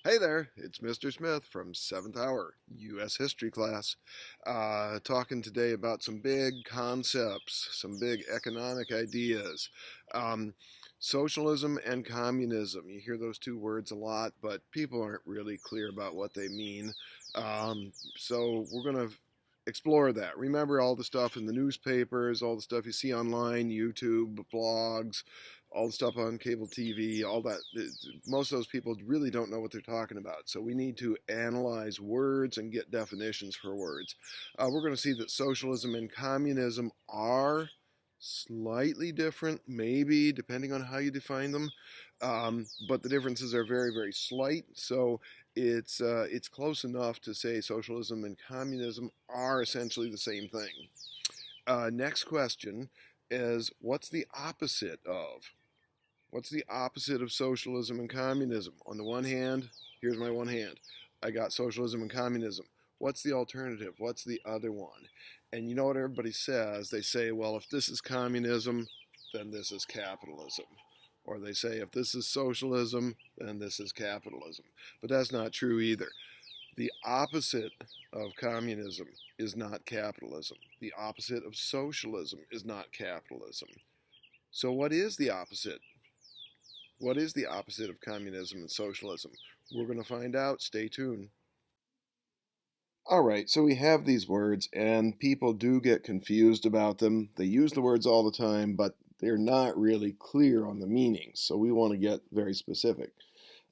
Hey there, it's Mr. Smith from 7th Hour, U.S. History class, talking today about some big concepts, some big economic ideas. Um, Socialism and communism. You hear those two words a lot, but people aren't really clear about what they mean. So we're going to explore that. Remember all the stuff in the newspapers, all the stuff you see online, YouTube, blogs, all the stuff on cable TV, all that. Most of those people really don't know what they're talking about. So we need to analyze words and get definitions for words. We're going to see that socialism and communism are slightly different, maybe, depending on how you define them. But the differences are very, very slight. So it's close enough to say socialism and communism are essentially the same thing. Next question is, what's the opposite of? What's the opposite of socialism and communism? On the one hand, here's my one hand. I got socialism and communism. What's the alternative? What's the other one? And you know what everybody says? They say, well, if this is communism, then this is capitalism. Or they say, if this is socialism, then this is capitalism. But that's not true either. The opposite of communism is not capitalism. The opposite of socialism is not capitalism. So what is the opposite? What is the opposite of communism and socialism? We're going to find out. Stay tuned. All right, so we have these words, and people do get confused about them. They use the words all the time, but they're not really clear on the meaning, so we want to get very specific.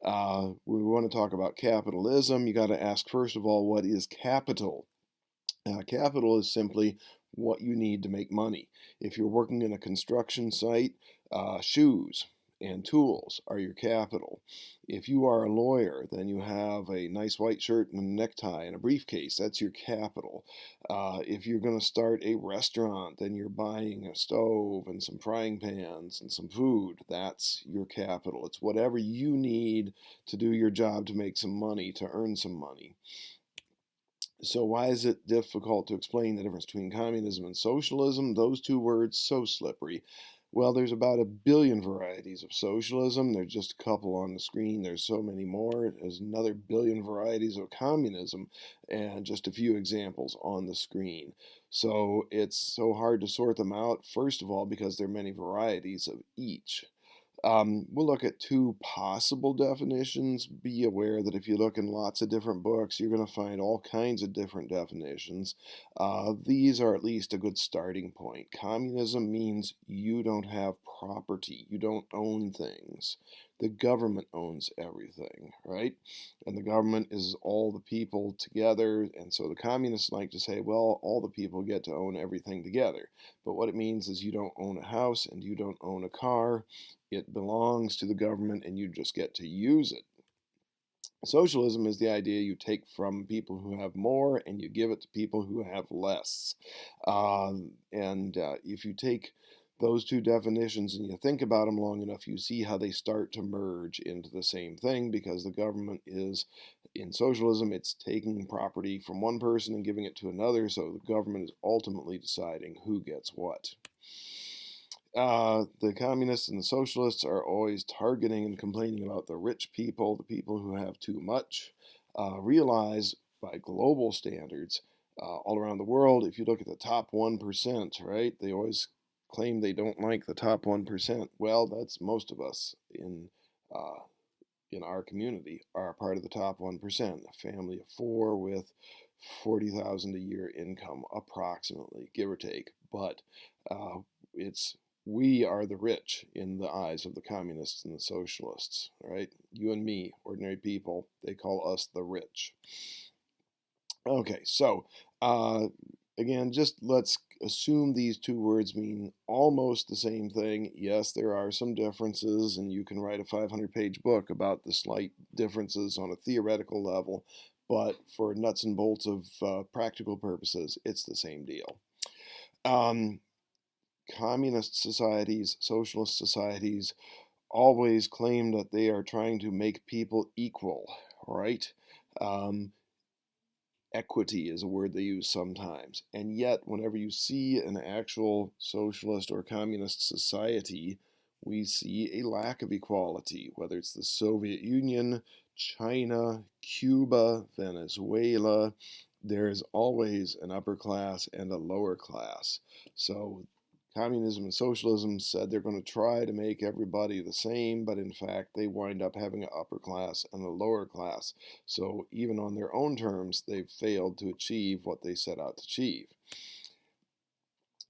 We want to talk about capitalism. You got to ask, first of all, what is capital? Capital is simply what you need to make money. If you're working in a construction site, shoes and tools are your capital. If you are a lawyer, then you have a nice white shirt and a necktie and a briefcase. That's your capital. If you're going to start a restaurant, then you're buying a stove and some frying pans and some food. That's your capital. It's whatever you need to do your job to make some money, to earn some money. So why is it difficult to explain the difference between communism and socialism? Those two words, so slippery. Well, there's about 1 billion varieties of socialism. There's just a couple on the screen. There's so many more. There's another 1 billion varieties of communism, and just a few examples on the screen. So it's so hard to sort them out, first of all, because there are many varieties of each. We'll look at two possible definitions. Be aware that if you look in lots of different books, you're going to find all kinds of different definitions. These are at least a good starting point. Communism means you don't have property, you don't own things. The government owns everything, right? And the government is all the people together. And so the communists like to say, well, all the people get to own everything together. But what it means is you don't own a house and you don't own a car. It belongs to the government and you just get to use it. Socialism is the idea you take from people who have more and you give it to people who have less. If you take those two definitions and you think about them long enough, you see how they start to merge into the same thing, because the government is, in socialism, it's taking property from one person and giving it to another, so the government is ultimately deciding who gets what. The communists and the socialists are always targeting and complaining about the rich people, the people who have too much. Realize by global standards, all around the world, if you look at the top 1%, right, they always claim they don't like the top 1%. Well, that's most of us in our community are part of the top 1%, a family of four with 40,000 a year income, approximately, give or take. But it's we are the rich in the eyes of the communists and the socialists, right? You and me, ordinary people, they call us the rich. Okay, so again, just let's assume these two words mean almost the same thing. Yes, there are some differences, and you can write a 500-page book about the slight differences on a theoretical level, but for nuts and bolts of practical purposes, it's the same deal. Communist societies, socialist societies, always claim that they are trying to make people equal, right? Equity is a word they use sometimes. And yet, whenever you see an actual socialist or communist society, we see a lack of equality, whether it's the Soviet Union, China, Cuba, Venezuela, there's always an upper class and a lower class. So communism and socialism said they're going to try to make everybody the same, but in fact they wind up having an upper class and a lower class. So even on their own terms, they've failed to achieve what they set out to achieve.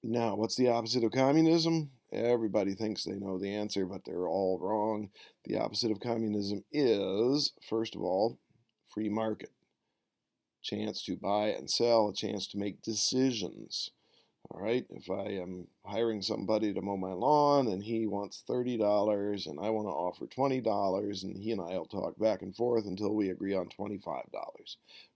Now, what's the opposite of communism? Everybody thinks they know the answer, but they're all wrong. The opposite of communism is, first of all, free market. Chance to buy and sell, a chance to make decisions. All right, if I am hiring somebody to mow my lawn and he wants $30 and I want to offer $20, and he and I will talk back and forth until we agree on $25,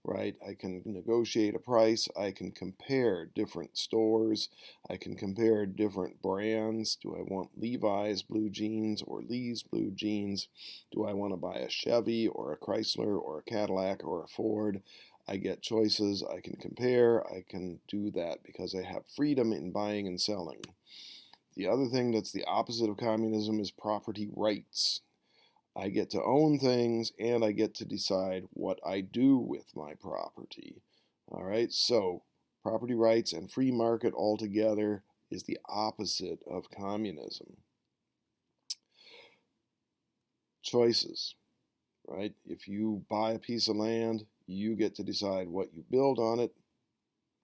right? I can negotiate a price. I can compare different stores. I can compare different brands. Do I want Levi's blue jeans or Lee's blue jeans? Do I want to buy a Chevy or a Chrysler or a Cadillac or a Ford? I get choices, I can compare, I can do that because I have freedom in buying and selling. The other thing that's the opposite of communism is property rights. I get to own things and I get to decide what I do with my property. All right, so property rights and free market altogether is the opposite of communism. Choices, right? If you buy a piece of land, you get to decide what you build on it.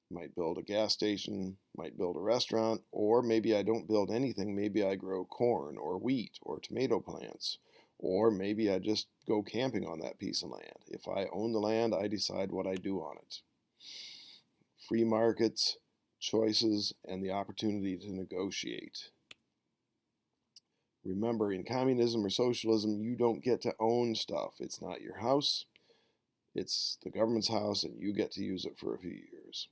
Might build a gas station, might build a restaurant, or maybe I don't build anything. Maybe I grow corn or wheat or tomato plants, or maybe I just go camping on that piece of land. If I own the land, I decide what I do on it. Free markets, choices, and the opportunity to negotiate. Remember, in communism or socialism, you don't get to own stuff. It's not your house. It's the government's house, and you get to use it for a few years.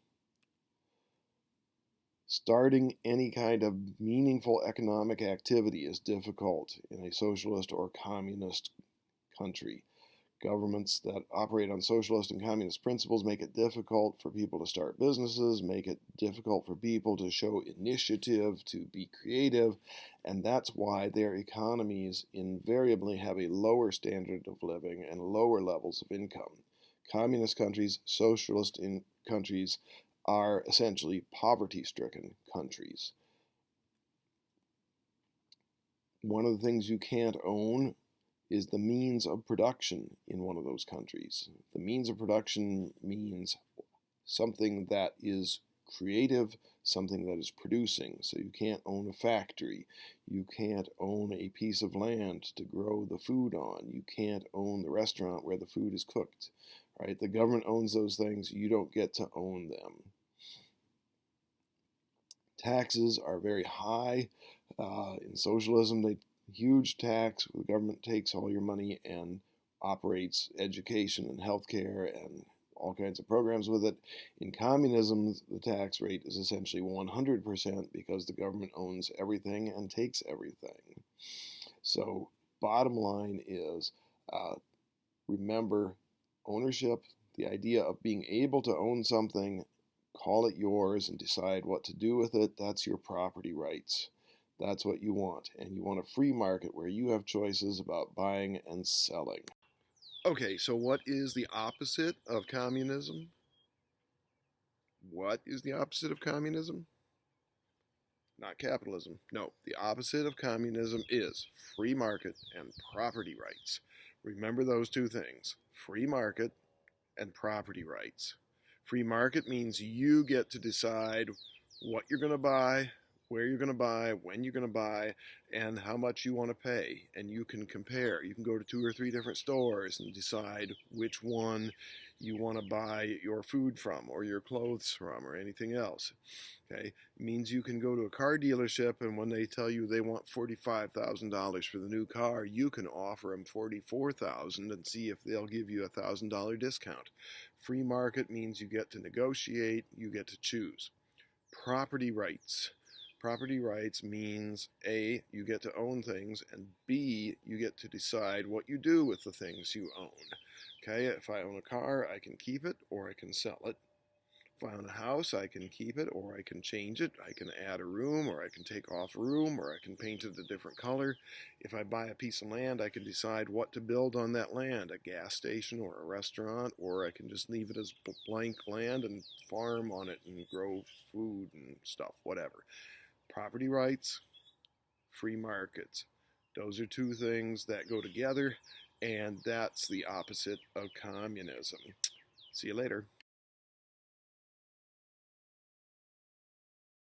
Starting any kind of meaningful economic activity is difficult in a socialist or communist country. Governments that operate on socialist and communist principles make it difficult for people to start businesses, make it difficult for people to show initiative, to be creative, and that's why their economies invariably have a lower standard of living and lower levels of income. Communist countries, socialist countries are essentially poverty-stricken countries. One of the things you can't own is the means of production in one of those countries. The means of production means something that is creative, something that is producing. So you can't own a factory. You can't own a piece of land to grow the food on. You can't own the restaurant where the food is cooked. Right? The government owns those things. You don't get to own them. Taxes are very high. In socialism, huge tax. The government takes all your money and operates education and healthcare and all kinds of programs with it. In communism, the tax rate is essentially 100% because the government owns everything and takes everything. So bottom line is, remember ownership, the idea of being able to own something, call it yours and decide what to do with it. That's your property rights. That's what you want. And you want a free market where you have choices about buying and selling. Okay, so what is the opposite of communism? What is the opposite of communism? Not capitalism. No, the opposite of communism is free market and property rights. Remember those two things, free market and property rights. Free market means you get to decide what you're going to buy, where you're going to buy, when you're going to buy, and how much you want to pay. And you can compare. You can go to 2 or 3 different stores and decide which one you want to buy your food from or your clothes from or anything else. Okay, it means you can go to a car dealership, and when they tell you they want $45,000 for the new car, you can offer them $44,000 and see if they'll give you a $1,000 discount. Free market means you get to negotiate, you get to choose. Property rights. Property rights means A, you get to own things, and B, you get to decide what you do with the things you own. Okay, if I own a car, I can keep it or I can sell it. If I own a house, I can keep it or I can change it. I can add a room or I can take off a room or I can paint it a different color. If I buy a piece of land, I can decide what to build on that land, a gas station or a restaurant, or I can just leave it as blank land and farm on it and grow food and stuff, whatever. Property rights, free markets. Those are two things that go together, and that's the opposite of communism. See you later.